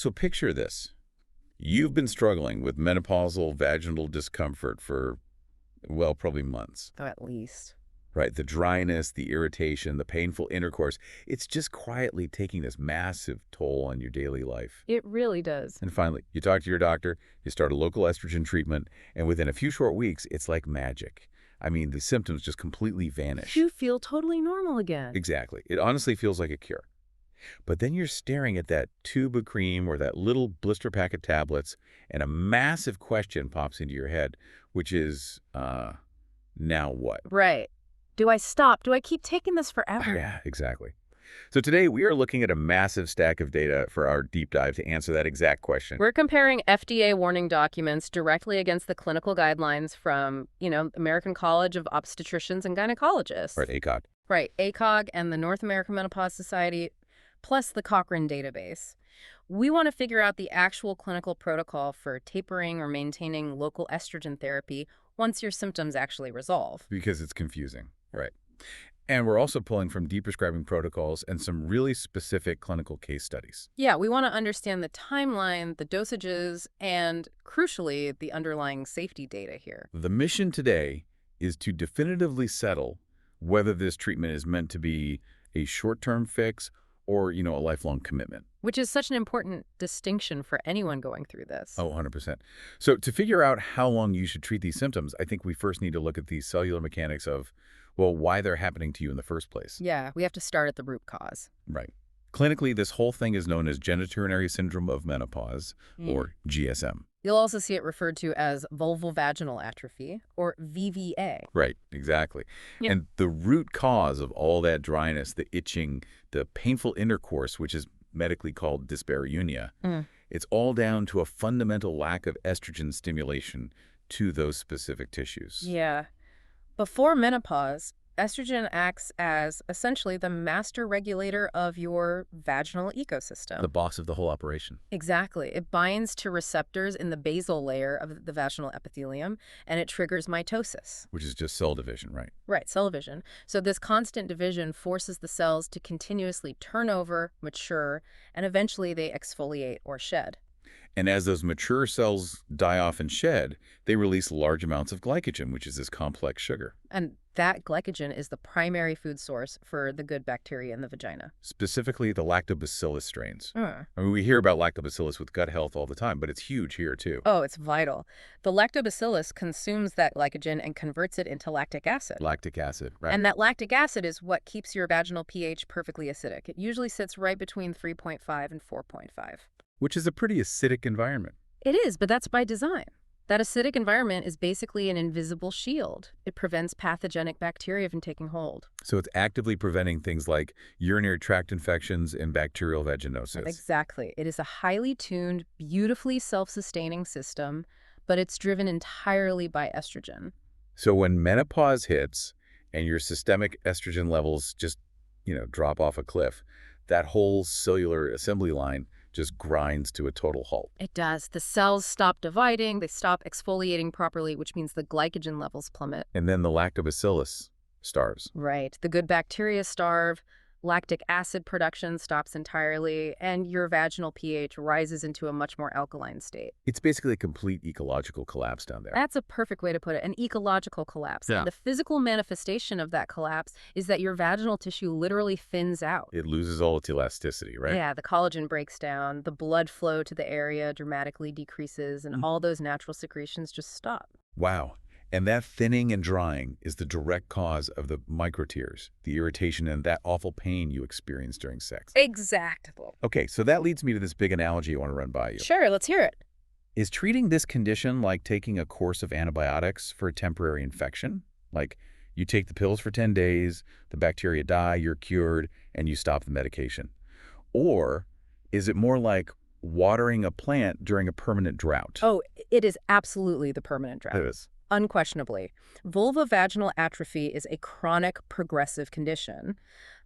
So picture this. You've been struggling with menopausal vaginal discomfort for, well, probably months. Oh, at least. Right, the dryness, the irritation, the painful intercourse, it's just quietly taking this massive toll on your daily life. It really does. And finally, you talk to your doctor, you start a local estrogen treatment, and within a few short weeks, it's like magic. I mean, the symptoms just completely vanish. You feel totally normal again. Exactly. It honestly feels like a cure. But then you're staring at that tube of cream or that little blister pack of tablets, and a massive question pops into your head, which is, now what? Right. Do I stop? Do I keep taking this forever? Yeah, exactly. So today we are looking at a massive stack of data for our deep dive to answer that exact question. We're comparing FDA warning documents directly against the clinical guidelines from, American College of Obstetricians and Gynecologists. Right, ACOG. Right, ACOG and the North American Menopause Society, plus the Cochrane database. We want to figure out the actual clinical protocol for tapering or maintaining local estrogen therapy once your symptoms actually resolve. Because it's confusing. Right. And we're also pulling from deep prescribing protocols and some really specific clinical case studies. Yeah, we want to understand the timeline, the dosages, and, crucially, the underlying safety data here. The mission today is to definitively settle whether this treatment is meant to be a short-term fix or, a lifelong commitment. Which is such an important distinction for anyone going through this. Oh, 100%. So to figure out how long you should treat these symptoms, I think we first need to look at the cellular mechanics of, well, why they're happening to you in the first place. Yeah, we have to start at the root cause. Right. Clinically, this whole thing is known as genitourinary syndrome of menopause, or GSM. You'll also see it referred to as vulvovaginal atrophy, or VVA. Right, exactly. Yep. And the root cause of all that dryness, the itching, the painful intercourse, which is medically called dyspareunia, it's all down to a fundamental lack of estrogen stimulation to those specific tissues. Yeah. Before menopause, estrogen acts as essentially the master regulator of your vaginal ecosystem. The boss of the whole operation. Exactly. It binds to receptors in the basal layer of the vaginal epithelium, and it triggers mitosis. Which is just cell division, right? Right, cell division. So this constant division forces the cells to continuously turn over, mature, and eventually they exfoliate or shed. And as those mature cells die off and shed, they release large amounts of glycogen, which is this complex sugar. And that glycogen is the primary food source for the good bacteria in the vagina. Specifically, the lactobacillus strains. I mean, we hear about lactobacillus with gut health all the time, but it's huge here, too. Oh, it's vital. The lactobacillus consumes that glycogen and converts it into lactic acid. Lactic acid, right. And that lactic acid is what keeps your vaginal pH perfectly acidic. It usually sits right between 3.5 and 4.5. Which is a pretty acidic environment. It is, but that's by design. That acidic environment is basically an invisible shield. It prevents pathogenic bacteria from taking hold. So it's actively preventing things like urinary tract infections and bacterial vaginosis. Exactly. It is a highly tuned, beautifully self-sustaining system, but it's driven entirely by estrogen. So when menopause hits and your systemic estrogen levels just, drop off a cliff, that whole cellular assembly line just grinds to a total halt. It does. The cells stop dividing, they stop exfoliating properly, which means the glycogen levels plummet. And then the lactobacillus starves. Right. The good bacteria starve, lactic acid production stops entirely, and your vaginal pH rises into a much more alkaline state. It's basically a complete ecological collapse down there. That's a perfect way to put it, an ecological collapse. Yeah. And the physical manifestation of that collapse is that your vaginal tissue literally thins out. It loses all its elasticity, right? Yeah, the collagen breaks down, the blood flow to the area dramatically decreases, and all those natural secretions just stop. Wow. And that thinning and drying is the direct cause of the microtears, the irritation and that awful pain you experience during sex. Exactly. Okay, so that leads me to this big analogy I want to run by you. Sure, let's hear it. Is treating this condition like taking a course of antibiotics for a temporary infection? Like you take the pills for 10 days, the bacteria die, you're cured, and you stop the medication? Or is it more like watering a plant during a permanent drought? Oh, it is absolutely the permanent drought. It is. Unquestionably. Vulvovaginal atrophy is a chronic progressive condition.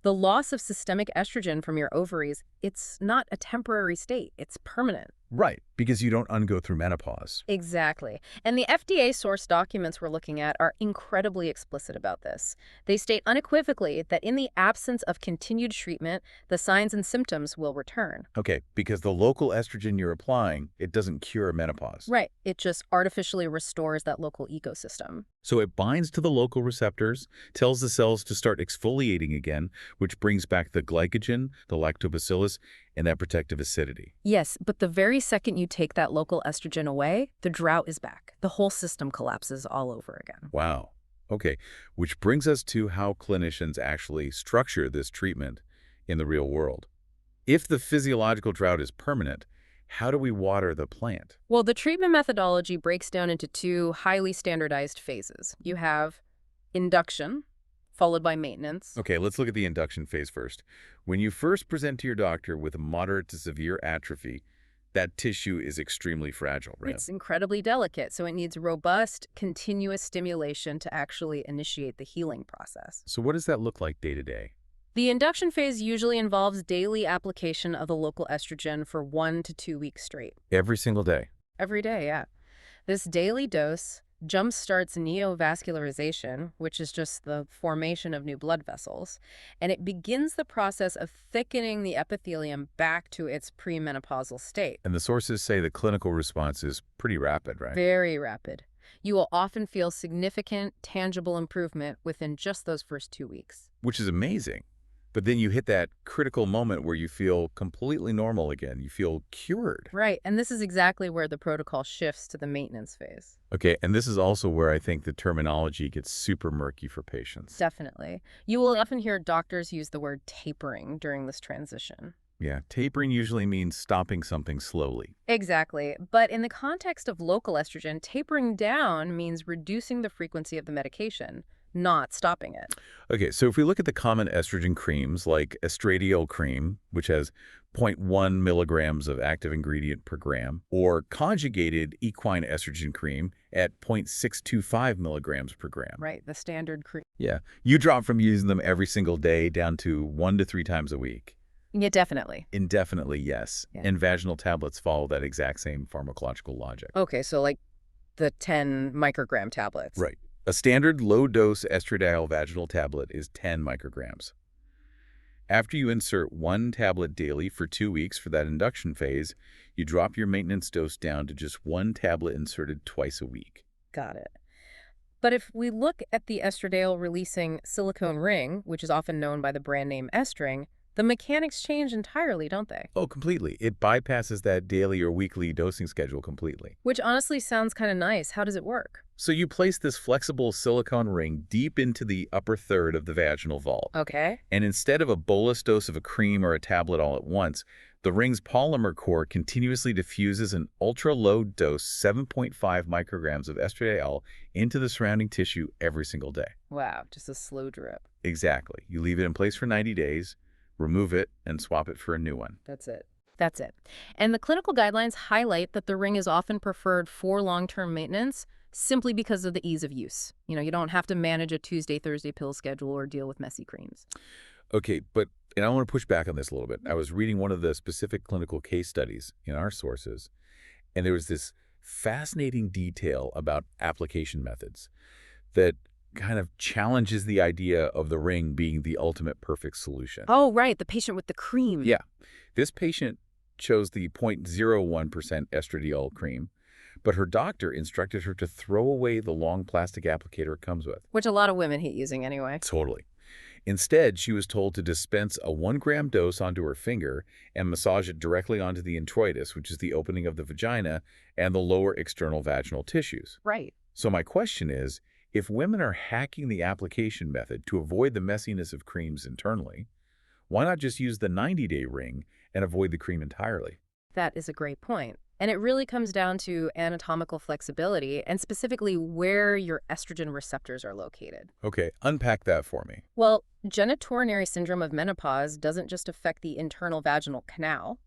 The loss of systemic estrogen from your ovaries, it's not a temporary state, it's permanent. Right, because you don't ungo through menopause. Exactly. And the FDA source documents we're looking at are incredibly explicit about this. They state unequivocally that in the absence of continued treatment, the signs and symptoms will return. Okay, because the local estrogen you're applying, it doesn't cure menopause. Right. It just artificially restores that local ecosystem. So it binds to the local receptors, tells the cells to start exfoliating again, which brings back the glycogen, the lactobacillus, and that protective acidity. Yes, but the very second you take that local estrogen away, the drought is back. The whole system collapses all over again. Wow. Okay, which brings us to how clinicians actually structure this treatment in the real world. If the physiological drought is permanent, how do we water the plant? Well, the treatment methodology breaks down into two highly standardized phases. You have induction, followed by maintenance. Okay, let's look at the induction phase first. When you first present to your doctor with a moderate to severe atrophy, that tissue is extremely fragile, right? It's incredibly delicate, so it needs robust, continuous stimulation to actually initiate the healing process. So what does that look like day to day? The induction phase usually involves daily application of the local estrogen for 1 to 2 weeks straight. Every single day. Every day, yeah. This daily dose jumpstarts neovascularization, which is just the formation of new blood vessels, and it begins the process of thickening the epithelium back to its premenopausal state. And the sources say the clinical response is pretty rapid, right? Very rapid. You will often feel significant, tangible improvement within just those first 2 weeks. Which is amazing. But then you hit that critical moment where you feel completely normal again. You feel cured. Right, and this is exactly where the protocol shifts to the maintenance phase. Okay, and this is also where I think the terminology gets super murky for patients. Definitely. You will often hear doctors use the word tapering during this transition. Yeah, tapering usually means stopping something slowly. Exactly. But in the context of local estrogen, tapering down means reducing the frequency of the medication, not stopping it. Okay, so if we look at the common estrogen creams like estradiol cream, which has zero point 0.1 milligrams of active ingredient per gram, or conjugated equine estrogen cream at 0.625 milligrams per gram. Right, the standard cream. Yeah, you drop from using them every single day down to 1 to 3 times a week. Yeah, definitely. Indefinitely, yes. Yeah. And vaginal tablets follow that exact same pharmacological logic. Okay, so like the 10 microgram tablets. Right. A standard low-dose estradiol vaginal tablet is 10 micrograms. After you insert 1 tablet daily for 2 weeks for that induction phase, you drop your maintenance dose down to just 1 tablet inserted twice a week. Got it. But if we look at the estradiol-releasing silicone ring, which is often known by the brand name Estring, the mechanics change entirely, don't they? Oh, completely. It bypasses that daily or weekly dosing schedule completely. Which honestly sounds kind of nice. How does it work? So you place this flexible silicone ring deep into the upper third of the vaginal vault. Okay. And instead of a bolus dose of a cream or a tablet all at once, the ring's polymer core continuously diffuses an ultra-low dose 7.5 micrograms of estradiol into the surrounding tissue every single day. Wow, just a slow drip. Exactly. You leave it in place for 90 days, remove it, and swap it for a new one. That's it. That's it. And the clinical guidelines highlight that the ring is often preferred for long-term maintenance simply because of the ease of use. You don't have to manage a Tuesday, Thursday pill schedule or deal with messy creams. Okay, and I want to push back on this a little bit. I was reading one of the specific clinical case studies in our sources, and there was this fascinating detail about application methods that kind of challenges the idea of the ring being the ultimate perfect solution. Oh, right, the patient with the cream. Yeah. This patient chose the 0.01% estradiol cream, but her doctor instructed her to throw away the long plastic applicator it comes with. Which a lot of women hate using anyway. Totally. Instead, she was told to dispense a 1-gram dose onto her finger and massage it directly onto the introitus, which is the opening of the vagina and the lower external vaginal tissues. Right. So my question is, if women are hacking the application method to avoid the messiness of creams internally, why not just use the 90-day ring and avoid the cream entirely? That is a great point. And it really comes down to anatomical flexibility and specifically where your estrogen receptors are located. Okay, unpack that for me. Well, genitourinary syndrome of menopause doesn't just affect the internal vaginal canal.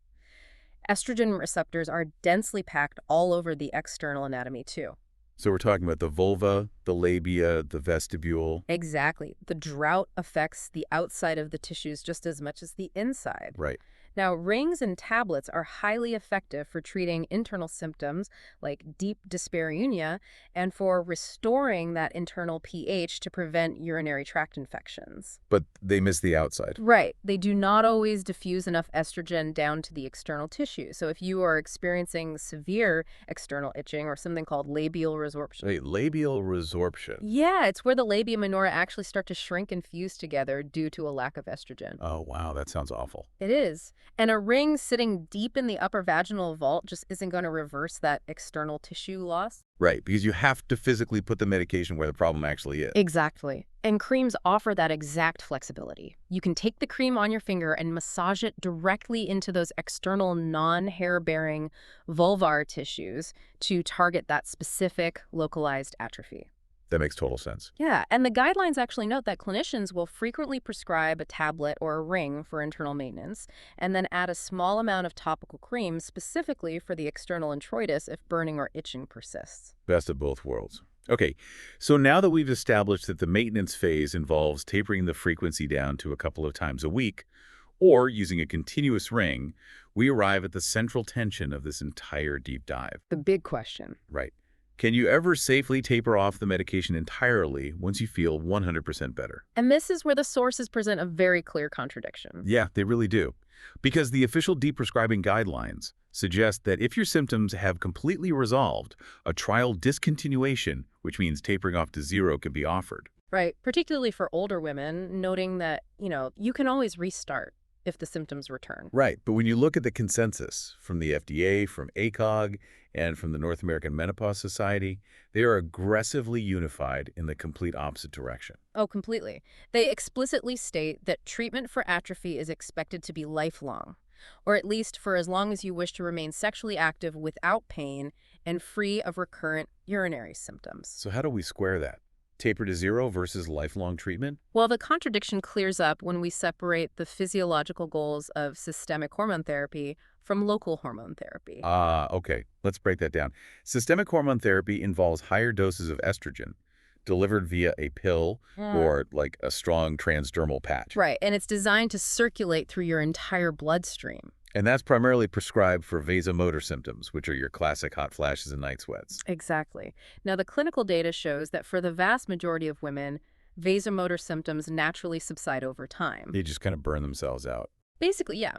Estrogen receptors are densely packed all over the external anatomy too. So we're talking about the vulva, the labia, the vestibule. Exactly. The drought affects the outside of the tissues just as much as the inside. Right. Now, rings and tablets are highly effective for treating internal symptoms like deep dyspareunia and for restoring that internal pH to prevent urinary tract infections. But they miss the outside. Right. They do not always diffuse enough estrogen down to the external tissue. So if you are experiencing severe external itching or something called labial resorption. Wait, labial resorption. Yeah, it's where the labia minora actually start to shrink and fuse together due to a lack of estrogen. Oh, wow, that sounds awful. It is. And a ring sitting deep in the upper vaginal vault just isn't going to reverse that external tissue loss. Right, because you have to physically put the medication where the problem actually is. Exactly. And creams offer that exact flexibility. You can take the cream on your finger and massage it directly into those external non-hair-bearing vulvar tissues to target that specific localized atrophy. That makes total sense. Yeah, and the guidelines actually note that clinicians will frequently prescribe a tablet or a ring for internal maintenance, and then add a small amount of topical cream specifically for the external introitus if burning or itching persists. Best of both worlds. Okay, so now that we've established that the maintenance phase involves tapering the frequency down to a couple of times a week, or using a continuous ring, we arrive at the central tension of this entire deep dive. The big question. Right. Can you ever safely taper off the medication entirely once you feel 100% better? And this is where the sources present a very clear contradiction. Yeah, they really do. Because the official deprescribing guidelines suggest that if your symptoms have completely resolved, a trial discontinuation, which means tapering off to zero, can be offered. Right, particularly for older women, noting that, you can always restart if the symptoms return. Right, but when you look at the consensus from the FDA, from ACOG, and from the North American Menopause Society, they are aggressively unified in the complete opposite direction. Oh, completely. They explicitly state that treatment for atrophy is expected to be lifelong, or at least for as long as you wish to remain sexually active without pain and free of recurrent urinary symptoms. So how do we square that? Taper to zero versus lifelong treatment? Well, the contradiction clears up when we separate the physiological goals of systemic hormone therapy from local hormone therapy. Okay. Let's break that down. Systemic hormone therapy involves higher doses of estrogen delivered via a pill or like a strong transdermal patch. Right, and it's designed to circulate through your entire bloodstream. And that's primarily prescribed for vasomotor symptoms, which are your classic hot flashes and night sweats. Exactly. Now, the clinical data shows that for the vast majority of women, vasomotor symptoms naturally subside over time. They just kind of burn themselves out. Basically, yeah.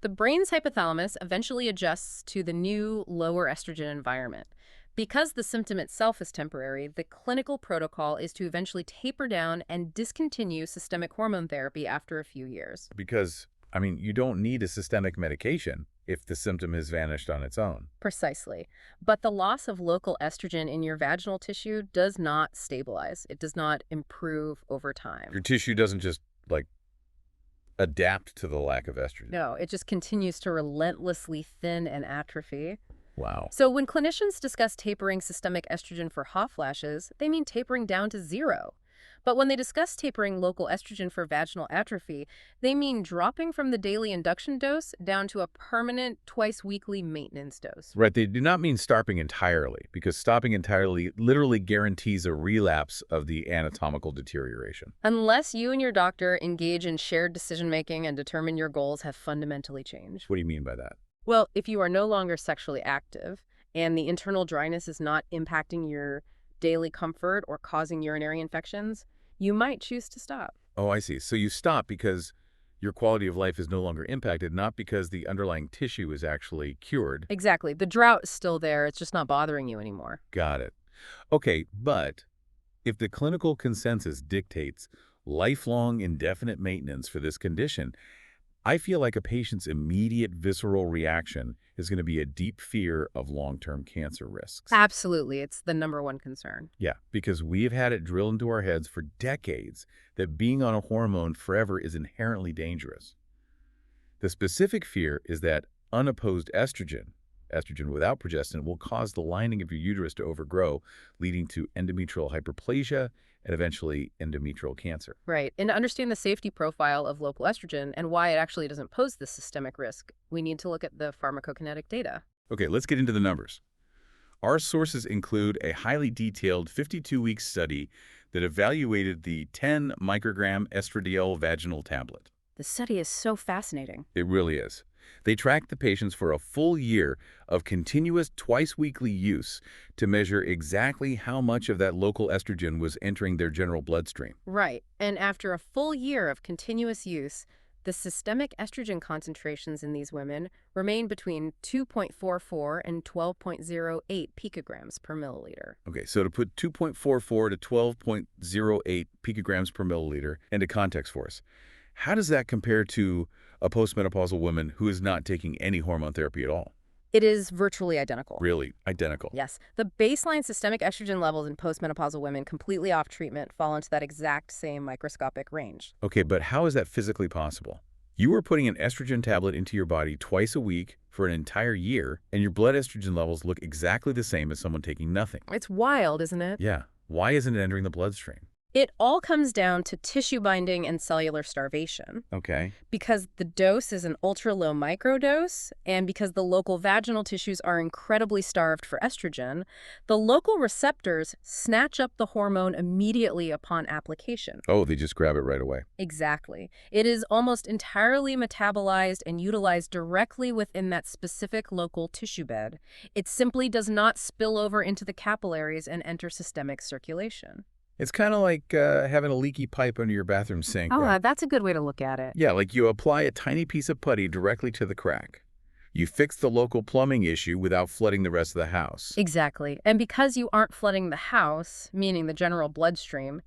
The brain's hypothalamus eventually adjusts to the new, lower estrogen environment. Because the symptom itself is temporary, the clinical protocol is to eventually taper down and discontinue systemic hormone therapy after a few years. Because, you don't need a systemic medication if the symptom has vanished on its own. Precisely. But the loss of local estrogen in your vaginal tissue does not stabilize. It does not improve over time. Your tissue doesn't just, adapt to the lack of estrogen. No, it just continues to relentlessly thin and atrophy. Wow. So when clinicians discuss tapering systemic estrogen for hot flashes, they mean tapering down to zero. But when they discuss tapering local estrogen for vaginal atrophy, they mean dropping from the daily induction dose down to a permanent twice-weekly maintenance dose. Right, they do not mean stopping entirely, because stopping entirely literally guarantees a relapse of the anatomical deterioration. Unless you and your doctor engage in shared decision-making and determine your goals have fundamentally changed. What do you mean by that? Well, if you are no longer sexually active and the internal dryness is not impacting your daily comfort or causing urinary infections, you might choose to stop. Oh, I see. So you stop because your quality of life is no longer impacted, not because the underlying tissue is actually cured. Exactly. The drought is still there. It's just not bothering you anymore. Got it. Okay, but if the clinical consensus dictates lifelong indefinite maintenance for this condition, I feel like a patient's immediate visceral reaction is going to be a deep fear of long-term cancer risks. Absolutely. It's the #1 concern. Yeah, because we've had it drilled into our heads for decades that being on a hormone forever is inherently dangerous. The specific fear is that unopposed estrogen without progestin, will cause the lining of your uterus to overgrow, leading to endometrial hyperplasia and eventually endometrial cancer. Right. And to understand the safety profile of local estrogen and why it actually doesn't pose this systemic risk, we need to look at the pharmacokinetic data. Okay, let's get into the numbers. Our sources include a highly detailed 52-week study that evaluated the 10 microgram estradiol vaginal tablet. The study is so fascinating. It really is. They tracked the patients for a full year of continuous twice-weekly use to measure exactly how much of that local estrogen was entering their general bloodstream. Right. And after a full year of continuous use, the systemic estrogen concentrations in these women remain between 2.44 and 12.08 picograms per milliliter. Okay, so to put 2.44 to 12.08 picograms per milliliter into context for us, how does that compare to a postmenopausal woman who is not taking any hormone therapy at all? It is virtually identical. Really identical. Yes, the baseline systemic estrogen levels in postmenopausal women completely off treatment fall into that exact same microscopic range. Okay, but how is that physically possible? You are putting an estrogen tablet into your body twice a week for an entire year, and your blood estrogen levels look exactly the same as someone taking nothing. It's wild, isn't it? Yeah. Why isn't it entering the bloodstream? It all comes down to tissue binding and cellular starvation. Okay. Because the dose is an ultra-low microdose, and because the local vaginal tissues are incredibly starved for estrogen, the local receptors snatch up the hormone immediately upon application. Oh, they just grab it right away. Exactly. It is almost entirely metabolized and utilized directly within that specific local tissue bed. It simply does not spill over into the capillaries and enter systemic circulation. It's kind of like having a leaky pipe under your bathroom sink. Oh, that's a good way to look at it. Yeah, like you apply a tiny piece of putty directly to the crack. You fix the local plumbing issue without flooding the rest of the house. Exactly. And because you aren't flooding the house, meaning the general bloodstream,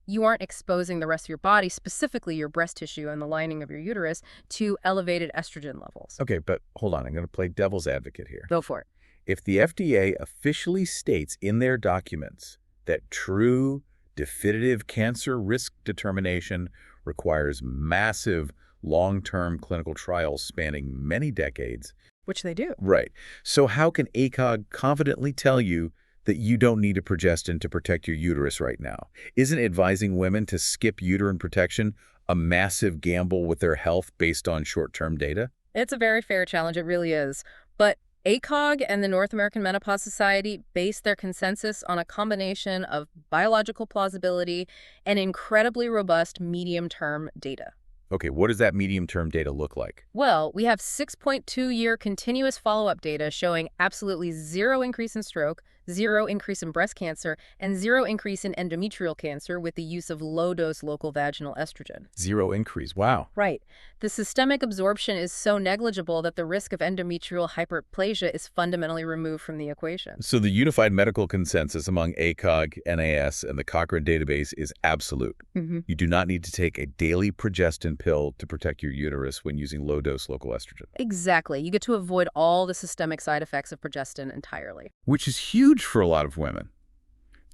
you aren't exposing the rest of your body, specifically your breast tissue and the lining of your uterus, to elevated estrogen levels. Okay, but hold on. I'm going to play devil's advocate here. Go for it. If the FDA officially states in their documents that true, definitive cancer risk determination requires massive, long-term clinical trials spanning many decades. Which they do. Right. So how can ACOG confidently tell you that you don't need a progestin to protect your uterus right now? Isn't advising women to skip uterine protection a massive gamble with their health based on short-term data? It's a very fair challenge, it really is. But ACOG and the North American Menopause Society base their consensus on a combination of biological plausibility and incredibly robust medium-term data. Okay, what does that medium-term data look like? Well, we have 6.2-year continuous follow-up data showing absolutely zero increase in stroke, zero increase in breast cancer, and zero increase in endometrial cancer with the use of low-dose local vaginal estrogen. Zero increase. Wow. Right. The systemic absorption is so negligible that the risk of endometrial hyperplasia is fundamentally removed from the equation. So the unified medical consensus among ACOG, NAS, and the Cochrane database is absolute. You do not need to take a daily progestin pill to protect your uterus when using low-dose local estrogen. Exactly. You get to avoid all the systemic side effects of progestin entirely. Which is huge for a lot of women.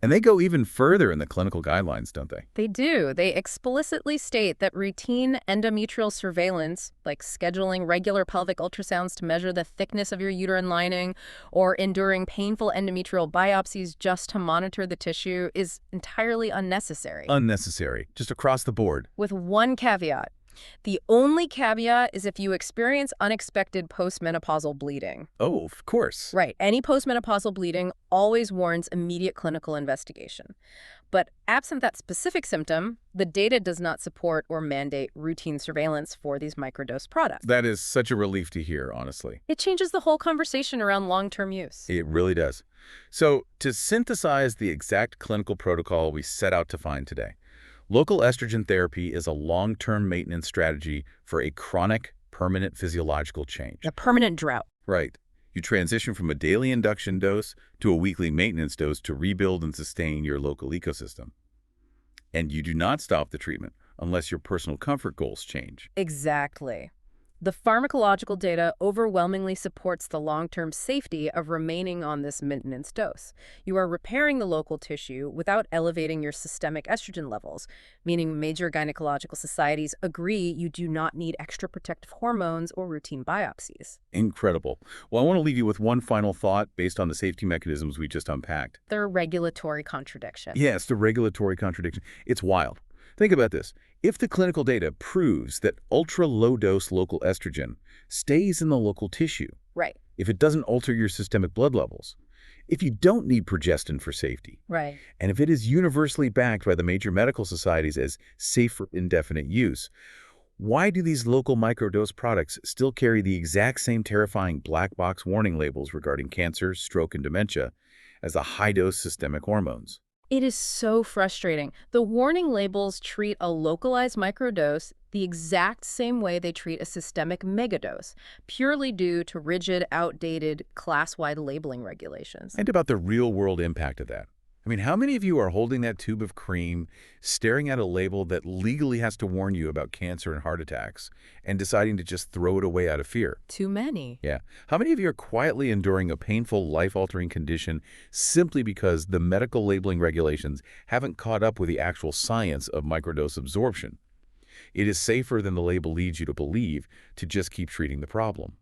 And they go even further in the clinical guidelines, don't they? They do. They explicitly state that routine endometrial surveillance, like scheduling regular pelvic ultrasounds to measure the thickness of your uterine lining or enduring painful endometrial biopsies just to monitor the tissue, is entirely unnecessary. Unnecessary. Just across the board. With one caveat. The only caveat is if you experience unexpected postmenopausal bleeding. Oh, of course. Right. Any postmenopausal bleeding always warrants immediate clinical investigation. But absent that specific symptom, the data does not support or mandate routine surveillance for these microdose products. That is such a relief to hear, honestly. It changes the whole conversation around long-term use. It really does. So, to synthesize the exact clinical protocol we set out to find today, local estrogen therapy is a long-term maintenance strategy for a chronic, permanent physiological change. A permanent drought. Right. You transition from a daily induction dose to a weekly maintenance dose to rebuild and sustain your local ecosystem. And you do not stop the treatment unless your personal comfort goals change. Exactly. The pharmacological data overwhelmingly supports the long-term safety of remaining on this maintenance dose. You are repairing the local tissue without elevating your systemic estrogen levels, meaning major gynecological societies agree you do not need extra protective hormones or routine biopsies. Incredible. Well, I want to leave you with one final thought based on the safety mechanisms we just unpacked. The regulatory contradiction. Yes, the regulatory contradiction. It's wild. Think about this. If the clinical data proves that ultra-low-dose local estrogen stays in the local tissue, Right, if it doesn't alter your systemic blood levels, if you don't need progestin for safety, right. and if it is universally backed by the major medical societies as safe for indefinite use. Why do these local microdose products still carry the exact same terrifying black box warning labels regarding cancer, stroke, and dementia as the high-dose systemic hormones? It is so frustrating. The warning labels treat a localized microdose the exact same way they treat a systemic megadose, purely due to rigid, outdated, class-wide labeling regulations. And about the real-world impact of that. I mean, how many of you are holding that tube of cream, staring at a label that legally has to warn you about cancer and heart attacks, and deciding to just throw it away out of fear? Too many. Yeah. How many of you are quietly enduring a painful, life-altering condition simply because the medical labeling regulations haven't caught up with the actual science of microdose absorption? It is safer than the label leads you to believe to just keep treating the problem.